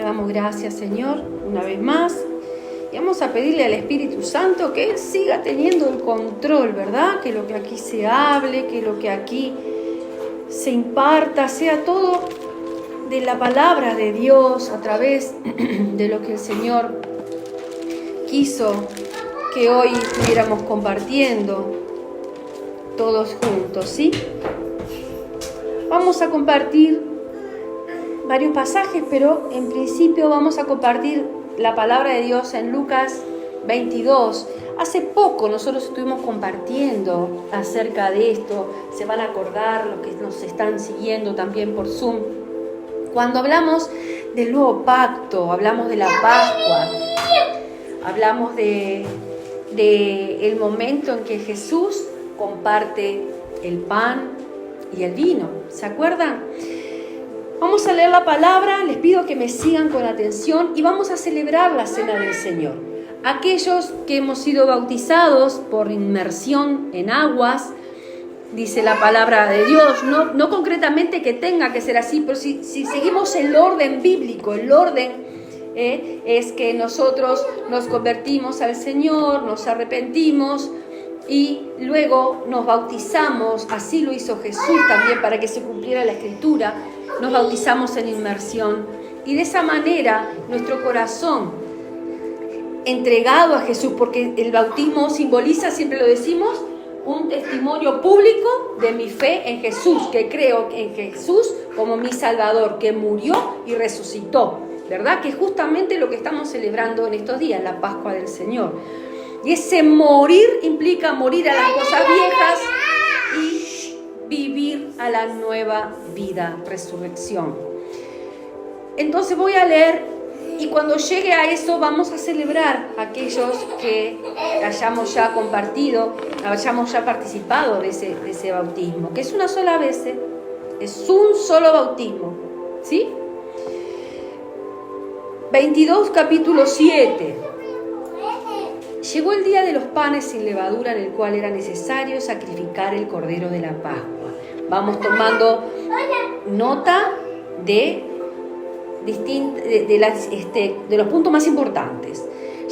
damos gracias, Señor, una vez más. Y vamos a pedirle al Espíritu Santo que Él siga teniendo el control, ¿verdad? Que lo que aquí se hable, que lo que aquí se imparta, sea todo de la palabra de Dios, a través de lo que el Señor quiso que hoy estuviéramos compartiendo todos juntos, ¿sí? Vamos a compartir varios pasajes, pero en principio vamos a compartir la palabra de Dios en Lucas 22. Hace poco nosotros estuvimos compartiendo acerca de esto, se van a acordar los que nos están siguiendo también por Zoom. Cuando hablamos del nuevo pacto, hablamos de la Pascua, hablamos de el momento en que Jesús comparte el pan y el vino. ¿Se acuerdan? Vamos a leer la palabra, les pido que me sigan con atención y vamos a celebrar la cena del Señor. Aquellos que hemos sido bautizados por inmersión en aguas, dice la palabra de Dios, no concretamente que tenga que ser así, pero si seguimos el orden bíblico, el orden es que nosotros nos convertimos al Señor, nos arrepentimos y luego nos bautizamos, así lo hizo Jesús también para que se cumpliera la Escritura, nos bautizamos en inmersión y de esa manera nuestro corazón entregado a Jesús, porque el bautismo simboliza, siempre lo decimos, un testimonio público de mi fe en Jesús, que creo en Jesús como mi Salvador, que murió y resucitó, ¿verdad? Que es justamente lo que estamos celebrando en estos días, la Pascua del Señor. Y ese morir implica morir a las cosas viejas y vivir a la nueva vida, resurrección. Entonces voy a leer y cuando llegue a eso vamos a celebrar a aquellos que hayamos ya compartido, hayamos ya participado de ese bautismo, que es una sola vez, es un solo bautismo, ¿sí? 22, capítulo 7. Llegó el día de los panes sin levadura, en el cual era necesario sacrificar el cordero de la Pascua. Vamos tomando nota de los puntos más importantes.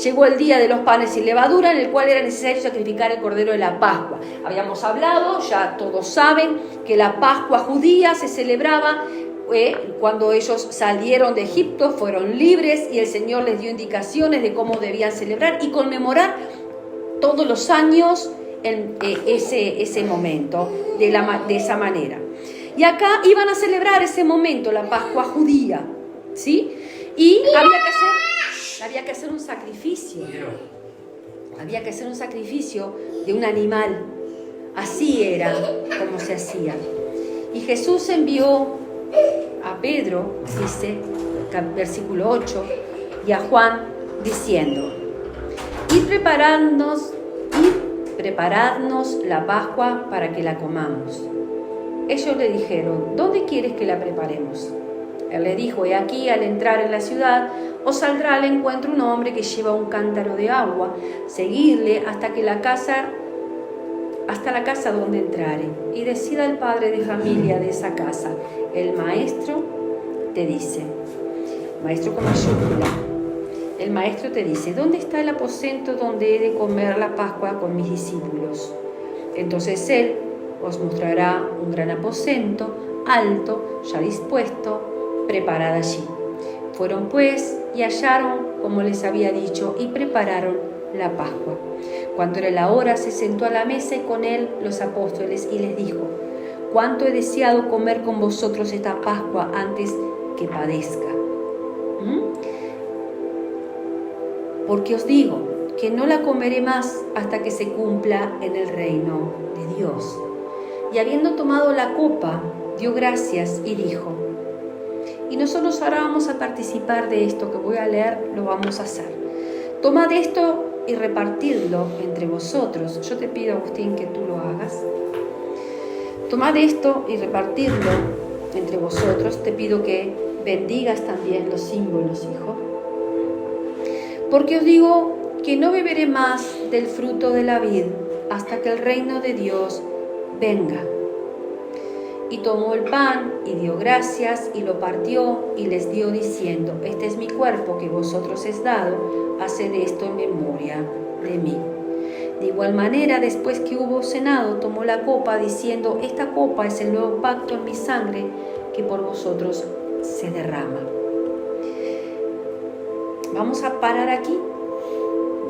Llegó el día de los panes sin levadura, en el cual era necesario sacrificar el cordero de la Pascua. Habíamos hablado, ya todos saben, que la Pascua judía se celebraba cuando ellos salieron de Egipto, fueron libres y el Señor les dio indicaciones de cómo debían celebrar y conmemorar todos los años en ese momento, de esa manera. Y acá iban a celebrar ese momento, la Pascua judía, ¿sí? Y había que hacer un sacrificio. Había que hacer un sacrificio de un animal. Así era como se hacía. Y Jesús envió a Pedro, dice, versículo 8, y a Juan, diciendo: id preparadnos la Pascua para que la comamos. Ellos le dijeron: ¿dónde quieres que la preparemos? Él le dijo: he aquí, al entrar en la ciudad, os saldrá al encuentro un hombre que lleva un cántaro de agua. Seguidle hasta la casa donde entrare, y decida el padre de familia de esa casa: el maestro te dice, maestro con mayúscula, el maestro te dice: ¿dónde está el aposento donde he de comer la Pascua con mis discípulos? Entonces él os mostrará un gran aposento, alto, ya dispuesto, preparado allí. Fueron pues y hallaron como les había dicho y prepararon la Pascua. Cuando era la hora, se sentó a la mesa y con él los apóstoles y les dijo: cuánto he deseado comer con vosotros esta Pascua antes que padezca. Porque os digo que no la comeré más hasta que se cumpla en el reino de Dios. Y habiendo tomado la copa, dio gracias y dijo. Y nosotros ahora vamos a participar de esto que voy a leer, lo vamos a hacer. Tomad esto y repartidlo entre vosotros. Yo te pido, Agustín, que tú lo hagas. Tomad esto y repartidlo entre vosotros. Te pido que bendigas también los símbolos, hijo. Porque os digo que no beberé más del fruto de la vid hasta que el reino de Dios venga. Y tomó el pan y dio gracias y lo partió y les dio diciendo: este es mi cuerpo que vosotros es dado, haced esto en memoria de mí. De igual manera, después que hubo cenado, tomó la copa diciendo: esta copa es el nuevo pacto en mi sangre que por vosotros se derrama. Vamos a parar aquí.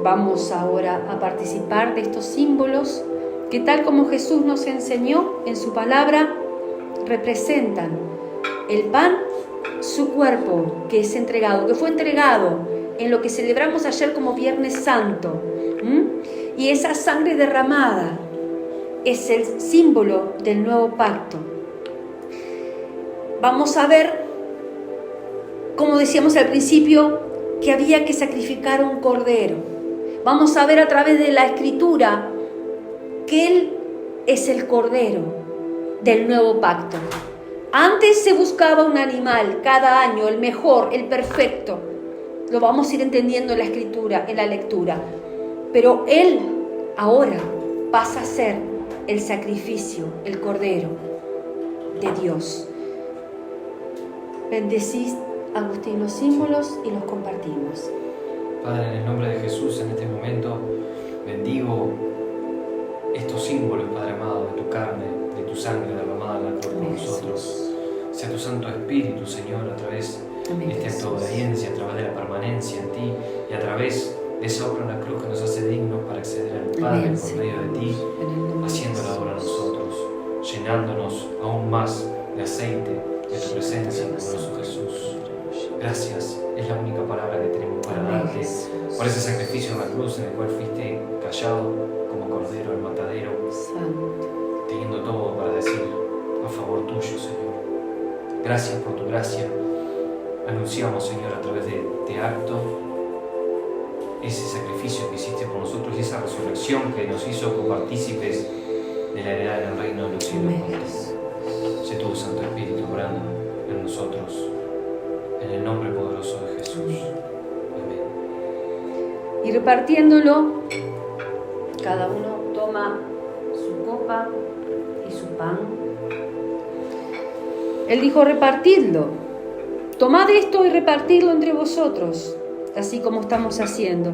Vamos ahora a participar de estos símbolos que, tal como Jesús nos enseñó en su palabra, representan el pan, su cuerpo que es entregado, que fue entregado en lo que celebramos ayer como Viernes Santo. Y esa sangre derramada es el símbolo del nuevo pacto. Vamos a ver, como decíamos al principio, que había que sacrificar un cordero. Vamos a ver a través de la Escritura que Él es el cordero del nuevo pacto. Antes se buscaba un animal cada año, el mejor, el perfecto. Lo vamos a ir entendiendo en la Escritura, en la lectura. Pero Él ahora pasa a ser el sacrificio, el cordero de Dios. Bendecís, Agustín, los símbolos y los compartimos. Padre, en el nombre de Jesús, en este momento bendigo estos símbolos, Padre amado, de tu carne, de tu sangre derramada en la cruz por nosotros. Sea tu Santo Espíritu, Señor, a través de este acto de obediencia, a través de la permanencia en ti y a través de esa obra en la cruz que nos hace dignos para acceder al Padre por medio de ti, haciendo la obra a nosotros, llenándonos aún más de aceite de tu presencia, poderoso Jesús. Gracias, es la única palabra que tenemos para darte por ese sacrificio en la cruz en el cual fuiste callado como cordero al matadero, teniendo todo para decir a favor tuyo, Señor. Gracias por tu gracia. Anunciamos, Señor, a través de este acto ese sacrificio que hiciste por nosotros y esa resurrección que nos hizo copartícipes de la heredad del reino de los cielos. Sé tu Santo Espíritu obrando en nosotros, en el nombre poderoso de Jesús. Amén. Y repartiéndolo, cada uno toma su copa y su pan. Él dijo: repartidlo, tomad esto y repartidlo entre vosotros, así como estamos haciendo.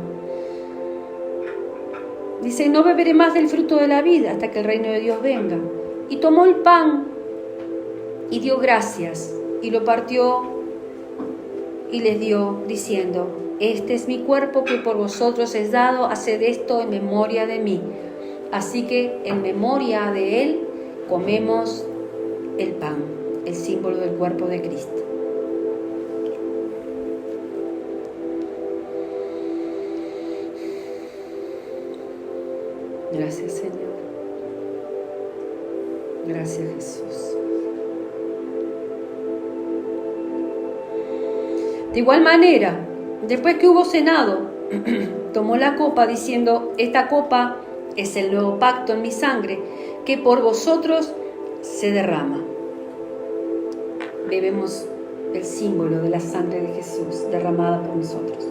Dice: no beberé más del fruto de la vida hasta que el reino de Dios venga. Y tomó el pan y dio gracias y lo partió y les dio diciendo: este es mi cuerpo que por vosotros es dado, haced esto en memoria de mí. Así que en memoria de Él comemos el pan, el símbolo del cuerpo de Cristo. Gracias, Señor. Gracias, Jesús. De igual manera, después que hubo cenado, tomó la copa diciendo: esta copa es el nuevo pacto en mi sangre, que por vosotros se derrama. Bebemos el símbolo de la sangre de Jesús derramada por nosotros.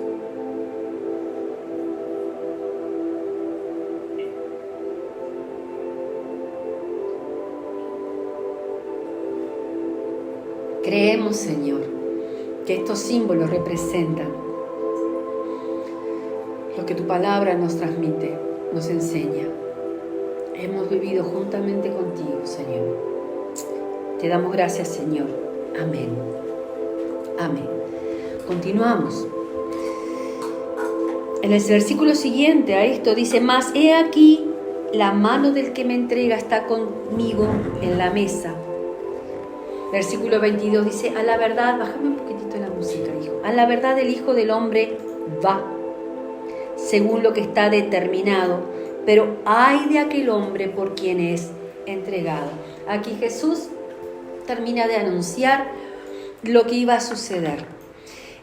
Creemos, Señor, que estos símbolos representan lo que tu palabra nos transmite, nos enseña. Hemos vivido juntamente contigo, Señor. Te damos gracias, Señor. Amén. Amén. Continuamos. En el versículo siguiente a esto dice: mas he aquí, la mano del que me entrega está conmigo en la mesa. Versículo 22 dice: a la verdad, bájame un poquitito la música, hijo. A la verdad el Hijo del Hombre va, según lo que está determinado, pero ay de aquel hombre por quien es entregado. Aquí Jesús termina de anunciar lo que iba a suceder.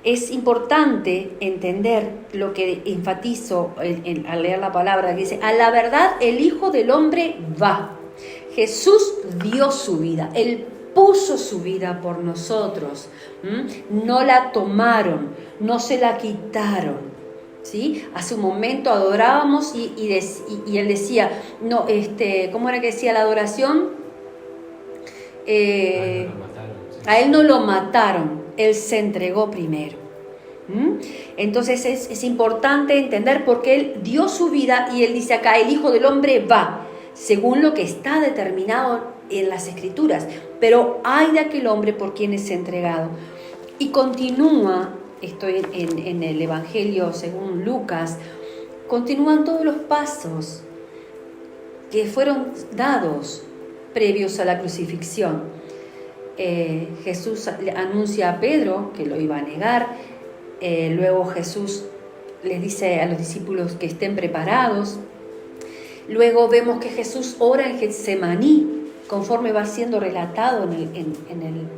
Es importante entender lo que enfatizo al leer la palabra, que dice: a la verdad el Hijo del Hombre va. Jesús dio su vida, Él puso su vida por nosotros. No la tomaron, no se la quitaron. ¿Sí? Hace un momento adorábamos y él decía, no, ¿cómo era que decía la adoración? a él no lo mataron, él se entregó primero. Entonces es importante entender por qué él dio su vida, y él dice acá, el Hijo del Hombre va, según lo que está determinado en las Escrituras, pero hay de aquel hombre por quien es entregado. Y continúa, esto en el Evangelio según Lucas, continúan todos los pasos que fueron dados previos a la crucifixión. Jesús anuncia a Pedro que lo iba a negar. Luego Jesús les dice a los discípulos que estén preparados. Luego vemos que Jesús ora en Getsemaní, conforme va siendo relatado en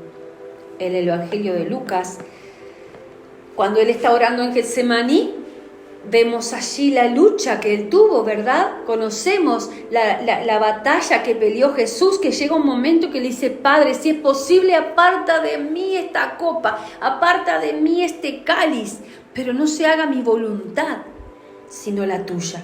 el Evangelio de Lucas. Cuando él está orando en Getsemaní, vemos allí la lucha que él tuvo, ¿verdad? Conocemos la batalla que peleó Jesús, que llega un momento que le dice, Padre, si es posible, aparta de mí esta copa, aparta de mí este cáliz, pero no se haga mi voluntad, sino la tuya.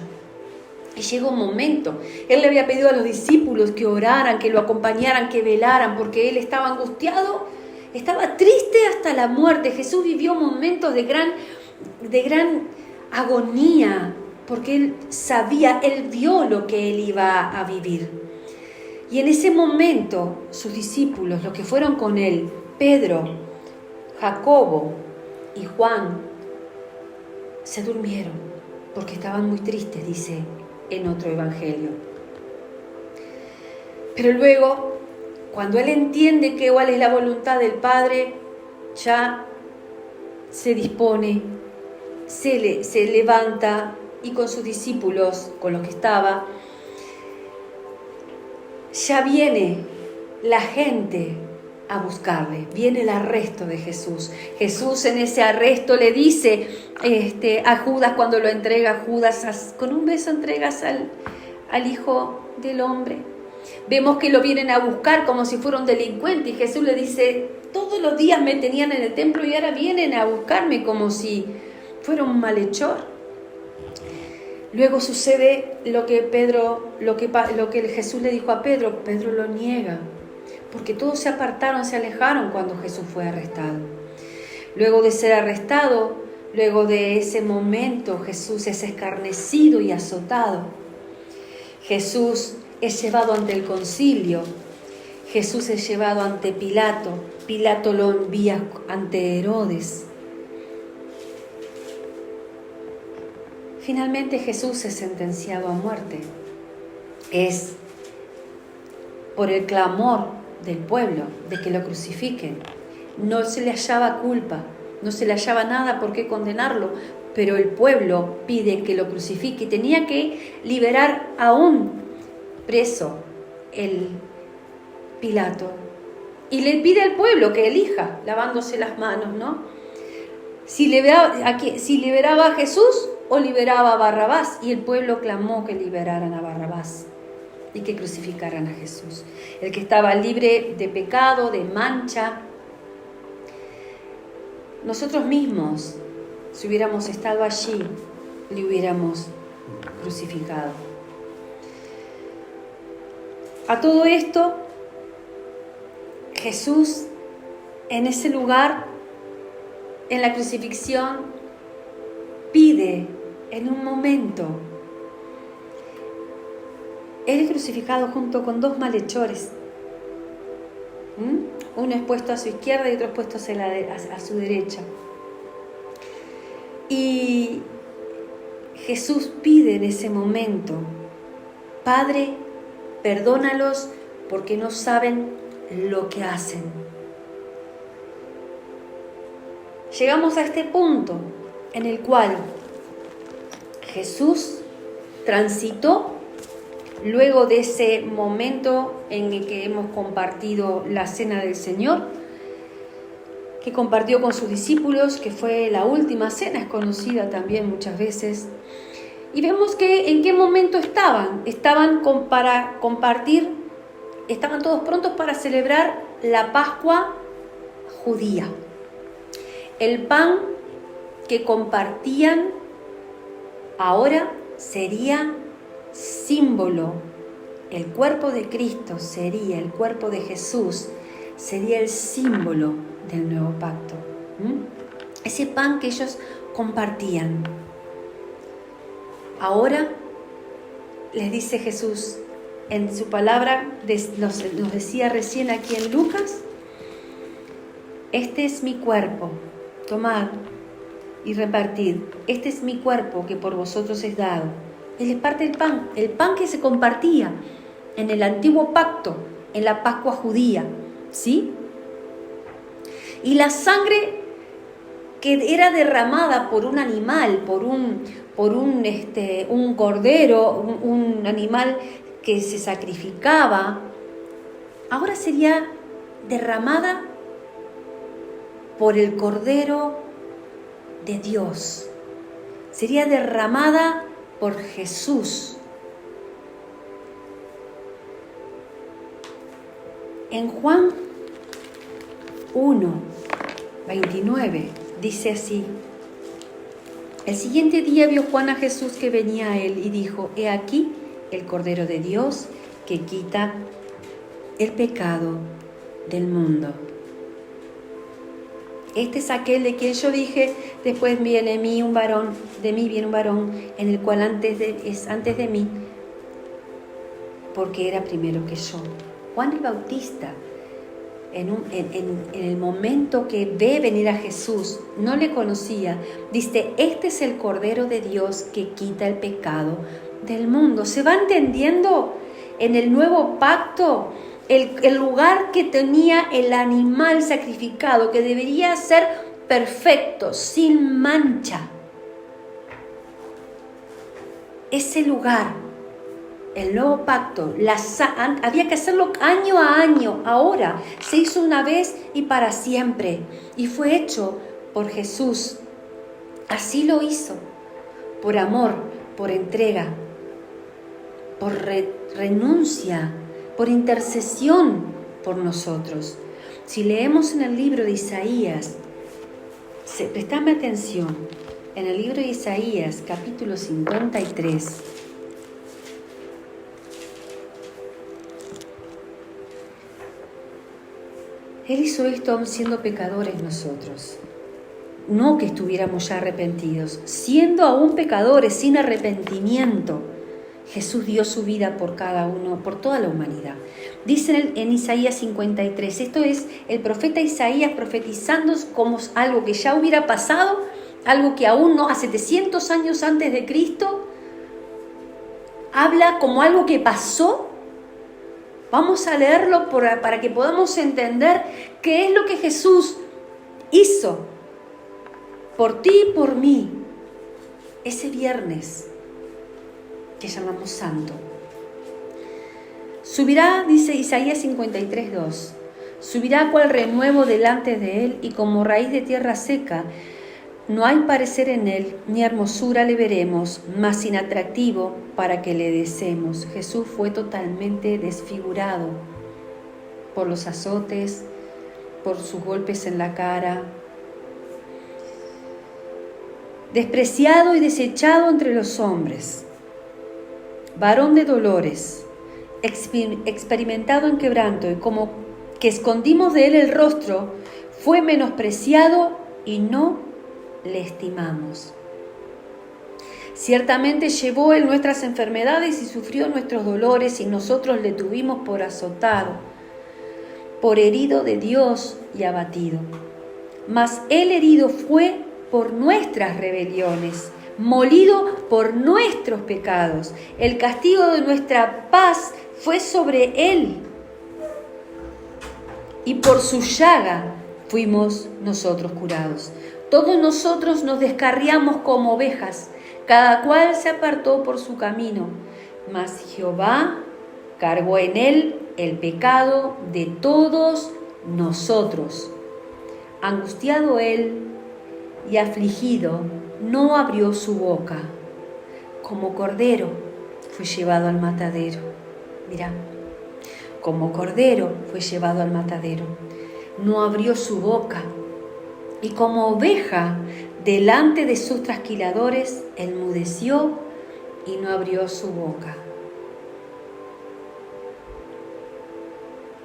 Y llega un momento, él le había pedido a los discípulos que oraran, que lo acompañaran, que velaran, porque él estaba angustiado, estaba triste hasta la muerte. Jesús vivió momentos de gran agonía, porque él sabía, él vio lo que él iba a vivir. Y en ese momento, sus discípulos, los que fueron con él, Pedro, Jacobo y Juan, se durmieron, porque estaban muy tristes, dice en otro evangelio. Pero luego, cuando él entiende que cuál es la voluntad del Padre, ya se dispone, se levanta, y con sus discípulos, con los que estaba, ya viene la gente a buscarle, viene el arresto de Jesús. Jesús en ese arresto le dice a Judas, cuando lo entrega, Judas, con un beso entregas al Hijo del Hombre. Vemos que lo vienen a buscar como si fuera un delincuente, y Jesús le dice, todos los días me tenían en el templo y ahora vienen a buscarme como si fuera un malhechor. Luego sucede lo que Jesús le dijo a Pedro. Pedro lo niega, porque todos se apartaron, se alejaron cuando Jesús fue arrestado. Luego de ser arrestado, luego de ese momento, Jesús es escarnecido y azotado. Jesús es llevado ante el concilio. Jesús es llevado ante Pilato. Pilato lo envía ante Herodes. Finalmente Jesús es sentenciado a muerte. Es por el clamor del pueblo de que lo crucifiquen. No se le hallaba culpa, no se le hallaba nada por qué condenarlo, pero el pueblo pide que lo crucifique y tenía que liberar a un preso, el Pilato. Y le pide al pueblo que elija, lavándose las manos, ¿no? Si liberaba a Jesús o liberaba a Barrabás, y el pueblo clamó que liberaran a Barrabás y que crucificaran a Jesús, el que estaba libre de pecado, de mancha. Nosotros mismos, si hubiéramos estado allí, le hubiéramos crucificado. A todo esto, Jesús, en ese lugar, en la crucifixión, pide en un momento. Él es crucificado junto con dos malhechores. Uno es puesto a su izquierda y otro es puesto a su derecha. Y Jesús pide en ese momento, Padre, perdónalos porque no saben lo que hacen. Llegamos a este punto en el cual Jesús transitó, luego de ese momento en el que hemos compartido la cena del Señor, que compartió con sus discípulos, que fue la última cena, es conocida también muchas veces. Y vemos que en qué momento estaban para compartir, estaban todos prontos para celebrar la Pascua judía. El pan que compartían ahora sería símbolo el cuerpo de Cristo sería, el cuerpo de Jesús, sería el símbolo del nuevo pacto. Ese pan que ellos compartían. Ahora les dice Jesús en su palabra, nos decía recién aquí en Lucas, este es mi cuerpo, tomad y repartid, este es mi cuerpo que por vosotros es dado. Él les parte el pan que se compartía en el antiguo pacto, en la Pascua judía, ¿sí? Y la sangre que era derramada por un animal, por un cordero, un animal que se sacrificaba, ahora sería derramada por el Cordero de Dios. Sería derramada por Jesús. En Juan 1:29 dice así: el siguiente día vio Juan a Jesús que venía a él y dijo: he aquí el Cordero de Dios que quita el pecado del mundo. Este es aquel de quien yo dije, después viene de mí un varón, en el cual es antes de mí, porque era primero que yo. Juan el Bautista, en el momento que ve venir a Jesús, no le conocía, dice: este es el Cordero de Dios que quita el pecado del mundo. ¿Se va entendiendo? En el nuevo pacto, el lugar que tenía el animal sacrificado, que debería ser perfecto, sin mancha, ese lugar, el nuevo pacto, había que hacerlo año a año. Ahora se hizo una vez y para siempre, y fue hecho por Jesús. Así lo hizo, por amor, por entrega, por renuncia, por intercesión por nosotros. Si leemos en el libro de Isaías, prestadme atención, en el libro de Isaías, capítulo 53, Él hizo esto aún siendo pecadores nosotros. No que estuviéramos ya arrepentidos, siendo aún pecadores, sin arrepentimiento. Jesús dio su vida por cada uno, por toda la humanidad. Dice en Isaías 53, esto es el profeta Isaías profetizando como algo que ya hubiera pasado, algo que aún no, a 700 años antes de Cristo, habla como algo que pasó. Vamos a leerlo para que podamos entender qué es lo que Jesús hizo por ti y por mí ese viernes que llamamos Santo. Subirá, dice Isaías 53:2, subirá cual renuevo delante de él, y como raíz de tierra seca. No hay parecer en él, ni hermosura le veremos, mas sin atractivo para que le deseemos. Jesús fue totalmente desfigurado por los azotes, por sus golpes en la cara, despreciado y desechado entre los hombres, varón de dolores, experimentado en quebranto, y como que escondimos de él el rostro, fue menospreciado y no le estimamos. Ciertamente llevó él nuestras enfermedades y sufrió nuestros dolores, y nosotros le tuvimos por azotado, por herido de Dios y abatido. Mas él herido fue por nuestras rebeliones, molido por nuestros pecados. El castigo de nuestra paz fue sobre él, y por su llaga fuimos nosotros curados. Todos nosotros nos descarriamos como ovejas, cada cual se apartó por su camino, mas Jehová cargó en él el pecado de todos nosotros. Angustiado él y afligido, no abrió su boca. Como cordero fue llevado al matadero. Mirá, como cordero fue llevado al matadero. No abrió su boca. Y como oveja delante de sus trasquiladores, enmudeció y no abrió su boca.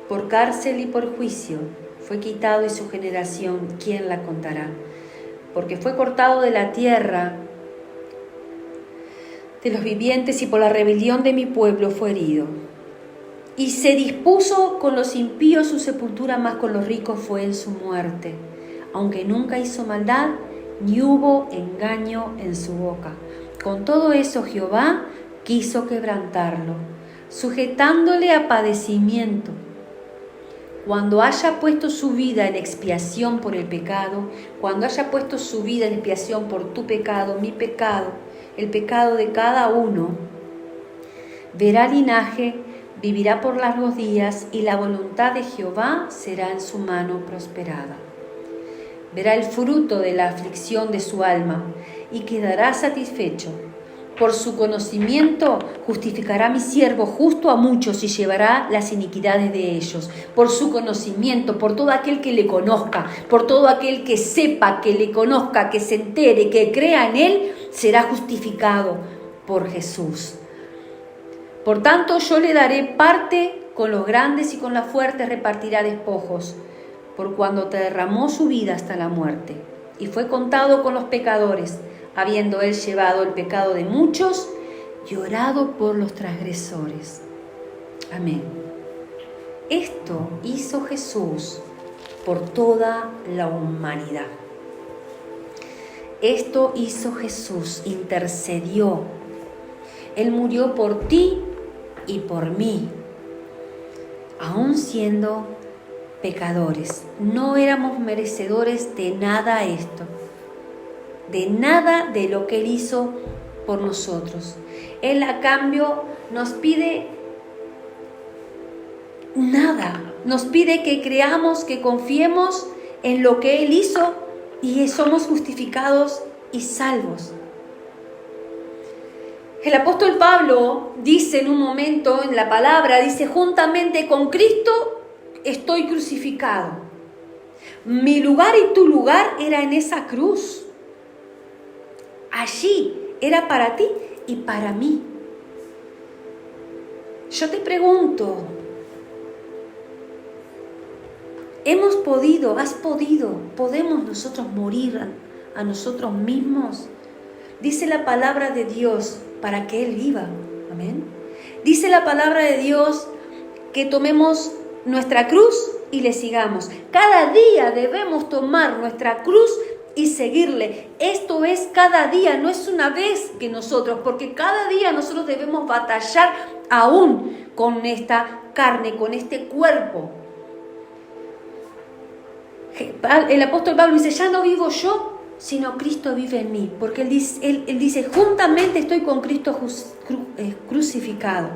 por cárcel y por juicio fue quitado, y su generación, ¿quién la contará? Porque fue cortado de la tierra de los vivientes, y por la rebelión de mi pueblo fue herido. Y se dispuso con los impíos su sepultura, mas con los ricos fue en su muerte, aunque nunca hizo maldad, ni hubo engaño en su boca. Con todo eso Jehová quiso quebrantarlo, sujetándole a padecimiento. Cuando haya puesto su vida en expiación por el pecado, cuando haya puesto su vida en expiación por tu pecado, mi pecado, el pecado de cada uno, verá linaje, vivirá por largos días, y la voluntad de Jehová será en su mano prosperada. Verá el fruto de la aflicción de su alma y quedará satisfecho. Por su conocimiento justificará mi siervo justo a muchos y llevará las iniquidades de ellos. Por su conocimiento, por todo aquel que le conozca, por todo aquel que sepa, que le conozca, que se entere, que crea en él, será justificado por Jesús. Por tanto, yo le daré parte con los grandes, y con las fuertes repartirá despojos, por cuando te derramó su vida hasta la muerte, y fue contado con los pecadores, habiendo él llevado el pecado de muchos y orado por los transgresores. Amén. Esto hizo Jesús por toda la humanidad. Esto hizo Jesús, intercedió. Él murió por ti y por mí, aún siendo pecadores. No éramos merecedores de nada esto, de nada de lo que Él hizo por nosotros. Él a cambio nos pide nada, nos pide que creamos, que confiemos en lo que Él hizo, y somos justificados y salvos. El apóstol Pablo dice en un momento en la palabra, dice: juntamente con Cristo estoy crucificado. Mi lugar y tu lugar era en esa cruz. Allí era para ti y para mí. Yo te pregunto, podemos nosotros morir a nosotros mismos? Dice la palabra de Dios para que Él viva. Amén. Dice la palabra de Dios que tomemos nuestra cruz y le sigamos. Cada día debemos tomar nuestra cruz y seguirle. Esto es cada día, no es una vez que nosotros, porque cada día nosotros debemos batallar aún con esta carne, con este cuerpo. El apóstol Pablo dice: ya no vivo yo, sino Cristo vive en mí, porque él dice, juntamente estoy con Cristo crucificado.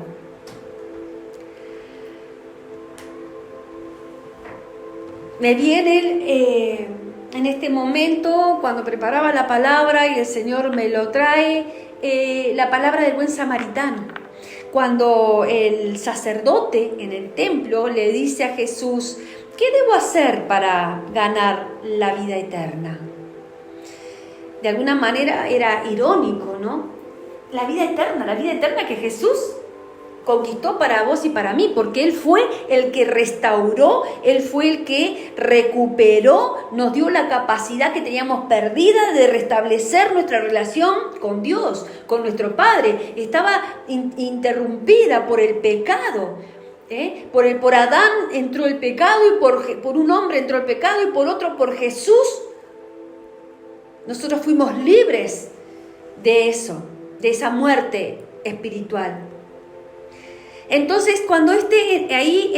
Me viene en este momento, cuando preparaba la palabra y el Señor me lo trae, la palabra del buen samaritano. Cuando el sacerdote en el templo le dice a Jesús: ¿qué debo hacer para ganar la vida eterna? De alguna manera era irónico, ¿no? La vida eterna que Jesús conquistó para vos y para mí, porque Él fue el que restauró, Él fue el que recuperó, nos dio la capacidad que teníamos perdida de restablecer nuestra relación con Dios, con nuestro Padre. Estaba interrumpida por el pecado. Por Adán entró el pecado, y por un hombre entró el pecado, y por otro por Jesús. Nosotros fuimos libres de eso, de esa muerte espiritual. Entonces, cuando ahí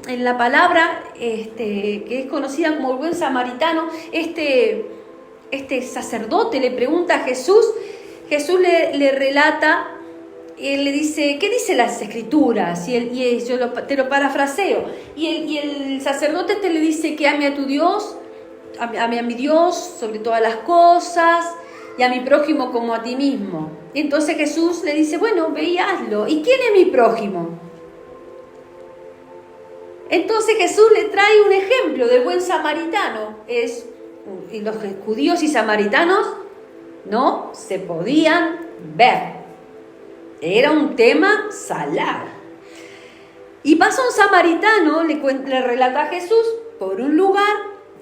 en la palabra, que es conocida como el buen samaritano, este sacerdote le pregunta a Jesús, Jesús le relata, y él le dice: ¿qué dice las Escrituras? Y yo te lo parafraseo. Y el sacerdote le dice que ame a tu Dios, ame a mi Dios sobre todas las cosas, y a mi prójimo como a ti mismo. Y entonces Jesús le dice: bueno, ve y hazlo. ¿Y quién es mi prójimo? Entonces Jesús le trae un ejemplo del buen samaritano. Y los judíos y samaritanos no se podían ver. Era un tema salado. Y pasa un samaritano, le relata a Jesús, por un lugar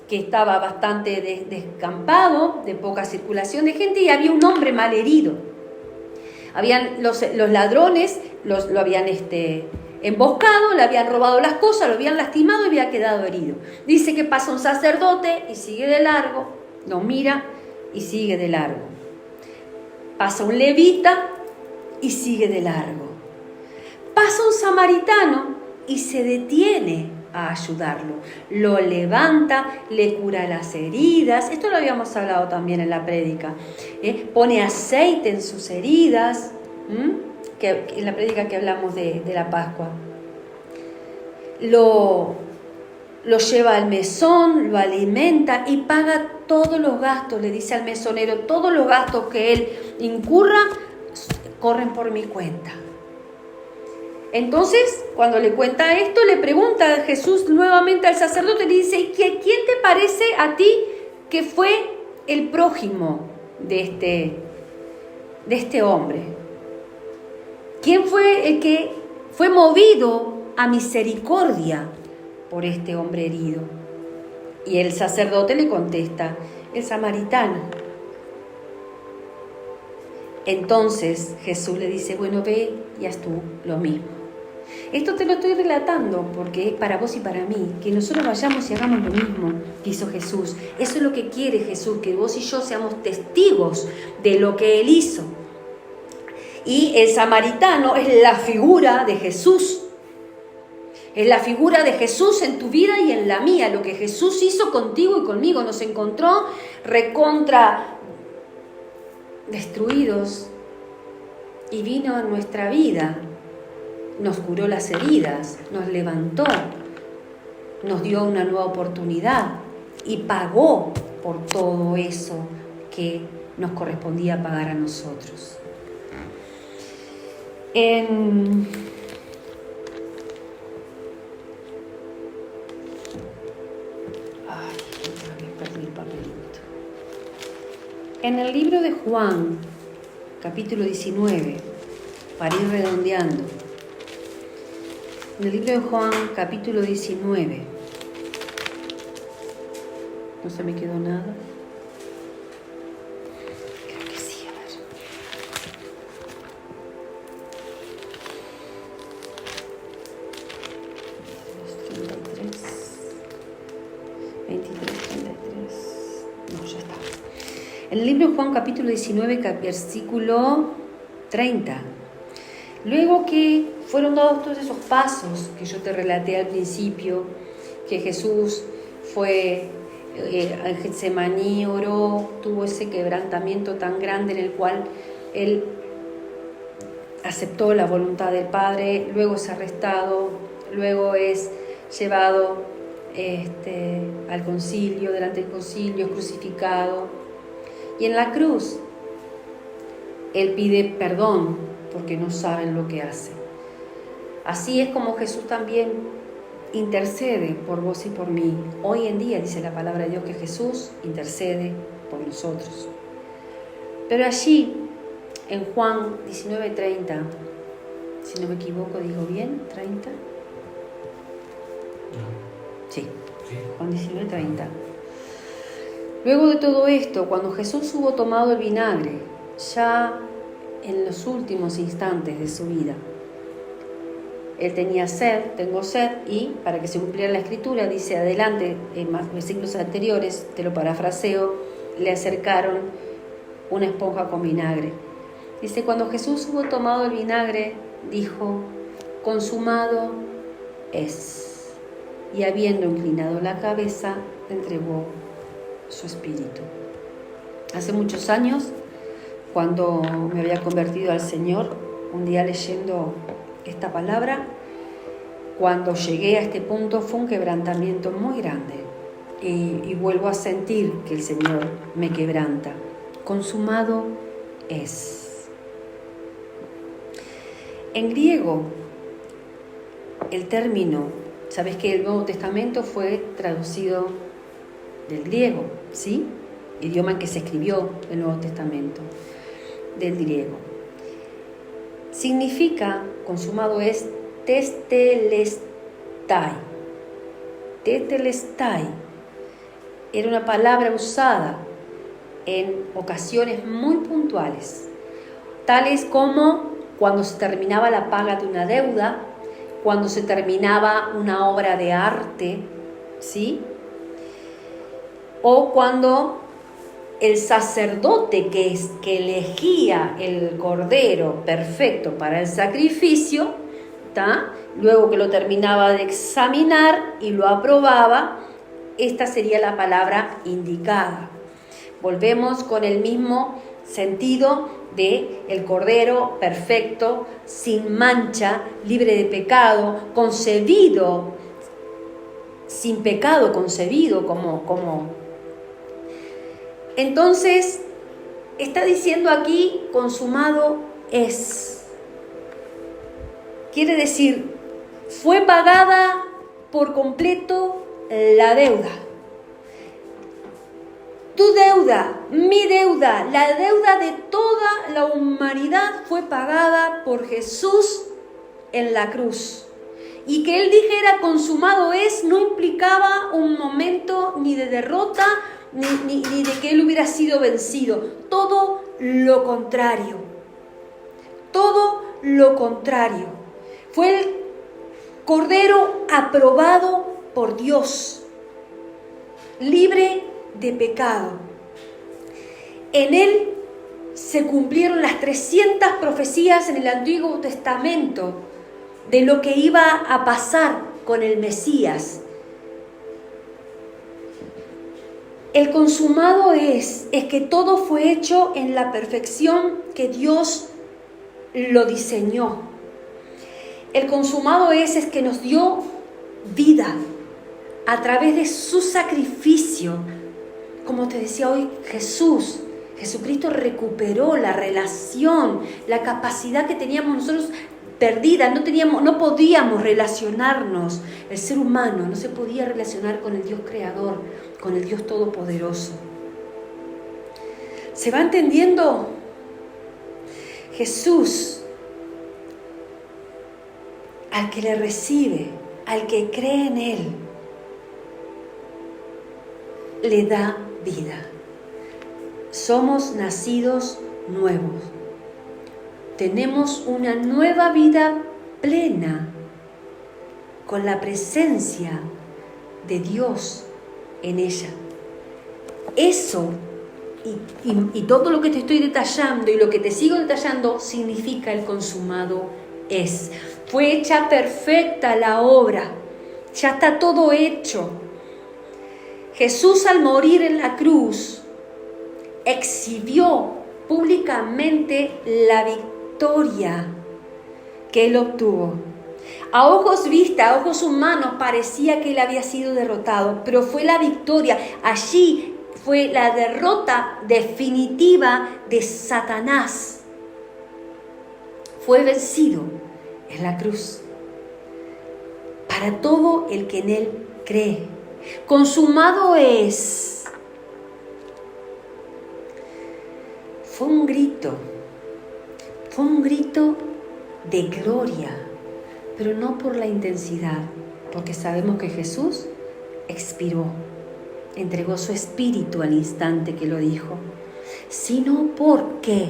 que estaba bastante descampado, de poca circulación de gente, y había un hombre malherido. Habían los ladrones, lo habían emboscado, le habían robado las cosas, lo habían lastimado y había quedado herido. Dice que pasa un sacerdote y sigue de largo, lo mira y sigue de largo. Pasa un levita y sigue de largo. Pasa un samaritano y se detiene a ayudarlo. Lo levanta, le cura las heridas. Esto lo habíamos hablado también en la prédica. Pone aceite en sus heridas. Que en la prédica que hablamos de la Pascua. Lo lleva al mesón, lo alimenta y paga todos los gastos. Le dice al mesonero, todos los gastos que él incurra corren por mi cuenta. Entonces, cuando le cuenta esto, le pregunta a Jesús nuevamente al sacerdote, le dice, ¿quién te parece a ti que fue el prójimo de este hombre? ¿Quién fue el que fue movido a misericordia por este hombre herido? Y el sacerdote le contesta, el samaritano. Entonces Jesús le dice, bueno, ve y haz tú lo mismo. Esto te lo estoy relatando porque es para vos y para mí, que nosotros vayamos y hagamos lo mismo que hizo Jesús. Eso es lo que quiere Jesús, que vos y yo seamos testigos de lo que Él hizo. Y el samaritano es la figura de Jesús. Es la figura de Jesús en tu vida y en la mía. Lo que Jesús hizo contigo y conmigo. Nos encontró recontra destruidos y vino a nuestra vida. Nos curó las heridas, nos levantó, nos dio una nueva oportunidad y pagó por todo eso que nos correspondía pagar a nosotros. Perdí el papelito. En el libro de Juan, capítulo 19, para ir redondeando, en el libro de Juan, capítulo 19, no se me quedó nada. Creo que sí, a ver. 23, 33, no, ya está. En el libro de Juan, capítulo 19, versículo 30. Luego que fueron dados todos esos pasos que yo te relaté al principio, que Jesús fue al Getsemaní, oró, tuvo ese quebrantamiento tan grande en el cual Él aceptó la voluntad del Padre, luego es arrestado, luego es llevado al concilio, delante del concilio, es crucificado. Y en la cruz, Él pide perdón porque no saben lo que hacen. Así es como Jesús también intercede por vos y por mí. Hoy en día dice la palabra de Dios que Jesús intercede por nosotros. Pero allí, en Juan 19:30, si no me equivoco, digo bien, 30. Sí, Juan 19:30. Luego de todo esto, cuando Jesús hubo tomado el vinagre, ya en los últimos instantes de su vida, Él tenía sed, tengo sed, y para que se cumpliera la escritura, dice adelante, en más versículos anteriores, te lo parafraseo, le acercaron una esponja con vinagre. Dice, cuando Jesús hubo tomado el vinagre, dijo, consumado es. Y habiendo inclinado la cabeza, entregó su espíritu. Hace muchos años, cuando me había convertido al Señor, un día leyendo esta palabra, cuando llegué a este punto fue un quebrantamiento muy grande y vuelvo a sentir que el Señor me quebranta. Consumado es. En griego, el término, sabes que el Nuevo Testamento fue traducido del griego, ¿sí? Idioma en que se escribió el Nuevo Testamento, del griego. Significa, consumado es, tetelestai. Tetelestai era una palabra usada en ocasiones muy puntuales, tales como cuando se terminaba la paga de una deuda, cuando se terminaba una obra de arte, ¿sí? O cuando el sacerdote que elegía el cordero perfecto para el sacrificio, ¿tá? Luego que lo terminaba de examinar y lo aprobaba, esta sería la palabra indicada. Volvemos con el mismo sentido de el cordero perfecto, sin mancha, libre de pecado, concebido, sin pecado concebido como. Entonces, está diciendo aquí, consumado es. Quiere decir, fue pagada por completo la deuda. Tu deuda, mi deuda, la deuda de toda la humanidad fue pagada por Jesús en la cruz. Y que Él dijera consumado es no implicaba un momento ni de derrota, ni de que Él hubiera sido vencido. Todo lo contrario. Todo lo contrario. Fue el Cordero aprobado por Dios, libre de pecado. En Él se cumplieron las 300 profecías en el Antiguo Testamento de lo que iba a pasar con el Mesías. El consumado es que todo fue hecho en la perfección que Dios lo diseñó. El consumado es que nos dio vida a través de su sacrificio. Como te decía hoy, Jesucristo recuperó la relación, la capacidad que teníamos nosotros perdida. No podíamos relacionarnos. El ser humano no se podía relacionar con el Dios creador, con el Dios todopoderoso. ¿Se va entendiendo? Jesús, al que le recibe, al que cree en Él, le da vida. Somos nacidos nuevos. Tenemos una nueva vida plena con la presencia de Dios en ella. Eso y todo lo que te estoy detallando y lo que te sigo detallando significa el consumado es. Fue hecha perfecta la obra. Ya está todo hecho. Jesús al morir en la cruz exhibió públicamente la victoria que Él obtuvo. A ojos vista, a ojos humanos, parecía que Él había sido derrotado, pero fue la victoria. Allí fue la derrota definitiva de Satanás. Fue vencido en la cruz para todo el que en Él cree. Consumado es. Fue un grito de gloria, pero no por la intensidad, porque sabemos que Jesús expiró, entregó su espíritu al instante que lo dijo, sino porque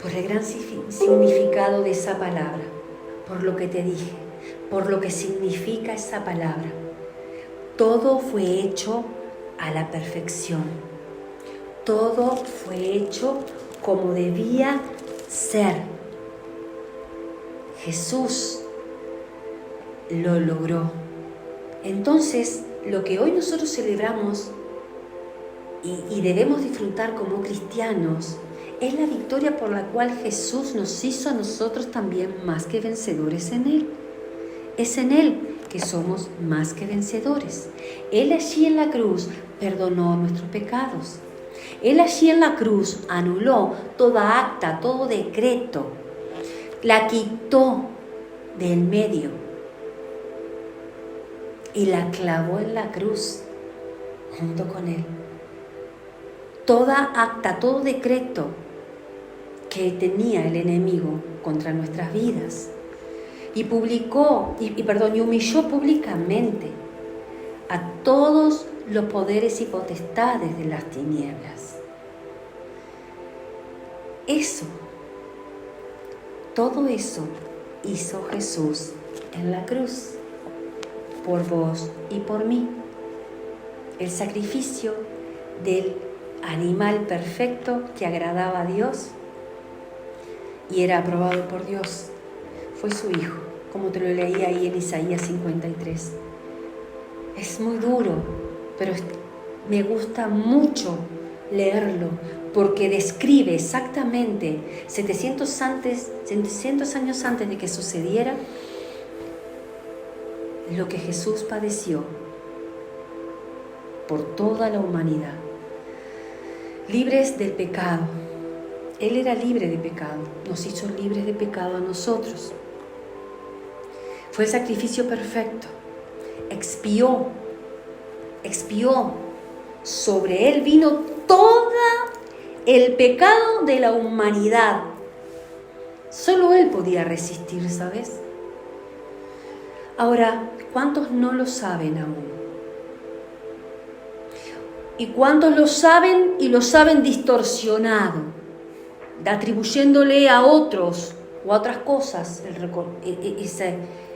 por el gran significado de esa palabra, por lo que te dije, por lo que significa esa palabra. Todo fue hecho a la perfección. Todo fue hecho como debía ser. Jesús lo logró. Entonces, lo que hoy nosotros celebramos y debemos disfrutar como cristianos es la victoria por la cual Jesús nos hizo a nosotros también más que vencedores en Él. Es en Él que somos más que vencedores. Él allí en la cruz perdonó nuestros pecados. Él allí en la cruz anuló toda acta, todo decreto. La quitó del medio y la clavó en la cruz junto con Él. Toda acta, todo decreto que tenía el enemigo contra nuestras vidas, y humilló públicamente a todos los poderes y potestades de las tinieblas. Todo eso hizo Jesús en la cruz, por vos y por mí. El sacrificio del animal perfecto que agradaba a Dios y era aprobado por Dios fue su Hijo, como te lo leí ahí en Isaías 53. Es muy duro, pero me gusta mucho leerlo porque describe exactamente 700 años antes de que sucediera lo que Jesús padeció por toda la humanidad, libres del pecado. Él era libre de pecado, nos hizo libres de pecado a nosotros. Fue el sacrificio perfecto, expió, sobre Él vino todo el pecado de la humanidad. Solo Él podía resistir, ¿sabes? Ahora, ¿cuántos no lo saben aún? ¿Y cuántos lo saben y lo saben distorsionado, atribuyéndole a otros o a otras cosas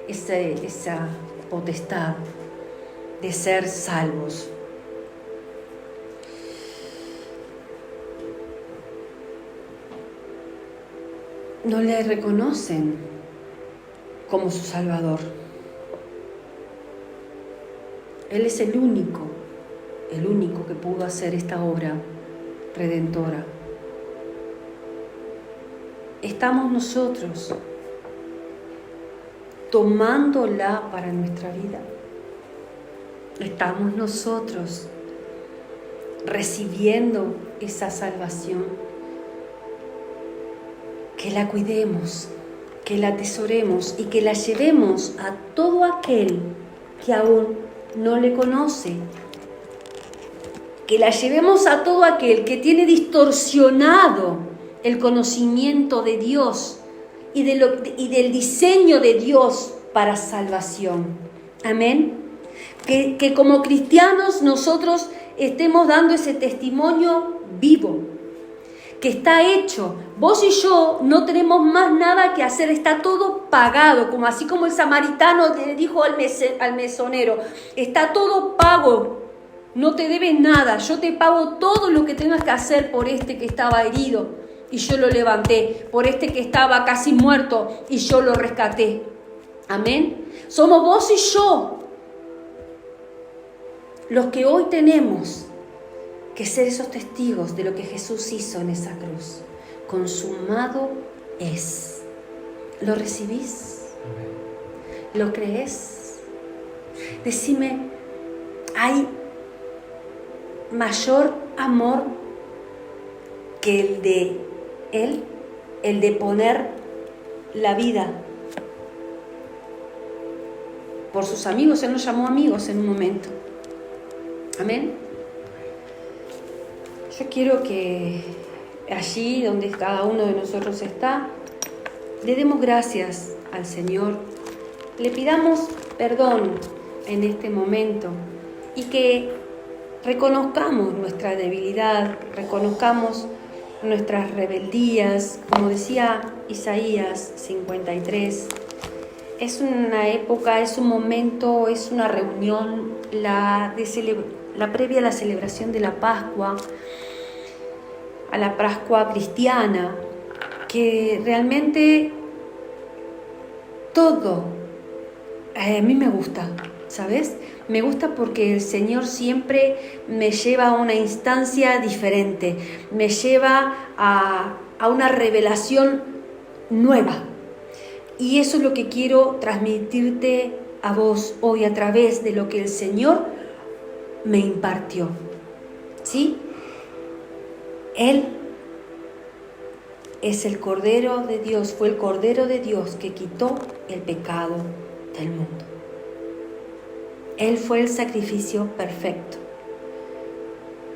esa potestad de ser salvos? No le reconocen como su Salvador. Él es el único que pudo hacer esta obra redentora. Estamos nosotros tomándola para nuestra vida. Estamos nosotros recibiendo esa salvación. Que la cuidemos, que la atesoremos y que la llevemos a todo aquel que aún no le conoce. Que la llevemos a todo aquel que tiene distorsionado el conocimiento de Dios y del diseño de Dios para salvación. Amén. Que como cristianos nosotros estemos dando ese testimonio vivo, que está hecho. Vos y yo no tenemos más nada que hacer, está todo pagado, así como el samaritano le dijo al mesonero, está todo pago, no te debes nada, yo te pago todo lo que tengas que hacer por este que estaba herido y yo lo levanté, por este que estaba casi muerto y yo lo rescaté. Amén. Somos vos y yo los que hoy tenemos que ser esos testigos de lo que Jesús hizo en esa cruz. Consumado es. ¿Lo recibís? ¿Lo crees? Decime, ¿hay mayor amor que el de Él? El de poner la vida por sus amigos. Él nos llamó amigos en un momento. Amén. Yo quiero que allí donde cada uno de nosotros está, le demos gracias al Señor, le pidamos perdón en este momento y que reconozcamos nuestra debilidad, reconozcamos nuestras rebeldías, como decía Isaías 53. Es una época, es un momento, es una reunión, la previa a la celebración de la Pascua, a la Pascua cristiana, que realmente todo a mí me gusta, ¿sabes? Me gusta porque el Señor siempre me lleva a una instancia diferente, me lleva a una revelación nueva. Y eso es lo que quiero transmitirte a vos hoy a través de lo que el Señor me impartió. ¿Sí? Él es el Cordero de Dios, fue el Cordero de Dios que quitó el pecado del mundo. Él fue el sacrificio perfecto.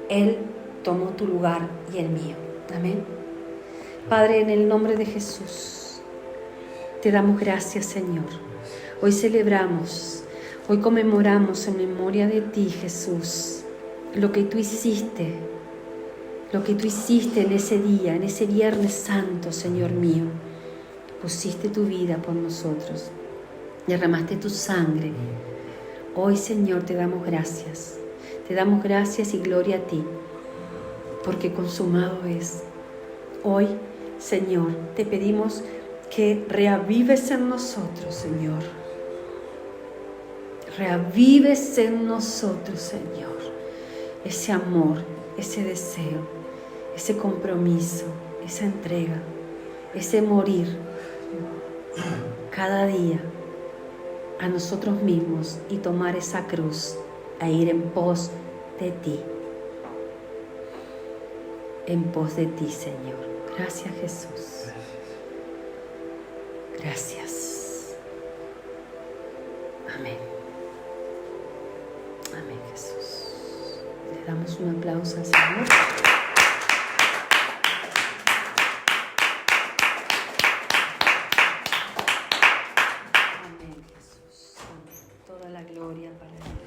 Él tomó tu lugar y el mío. Amén. Padre, en el nombre de Jesús, Te damos gracias, Señor. Hoy celebramos, hoy conmemoramos en memoria de ti, Jesús, lo que tú hiciste en ese día, en ese Viernes Santo, Señor mío. Pusiste tu vida por nosotros, derramaste tu sangre. Hoy, Señor, te damos gracias y gloria a ti, porque consumado es. Hoy, Señor, te pedimos que reavives en nosotros, Señor. Reavives en nosotros, Señor, ese amor, ese deseo, ese compromiso, esa entrega, ese morir cada día a nosotros mismos y tomar esa cruz e ir en pos de ti. En pos de ti, Señor. Gracias, Jesús. Gracias. Amén. Amén, Jesús. Le damos un aplauso al Señor. Amén, Jesús. Amén. Toda la gloria para Él.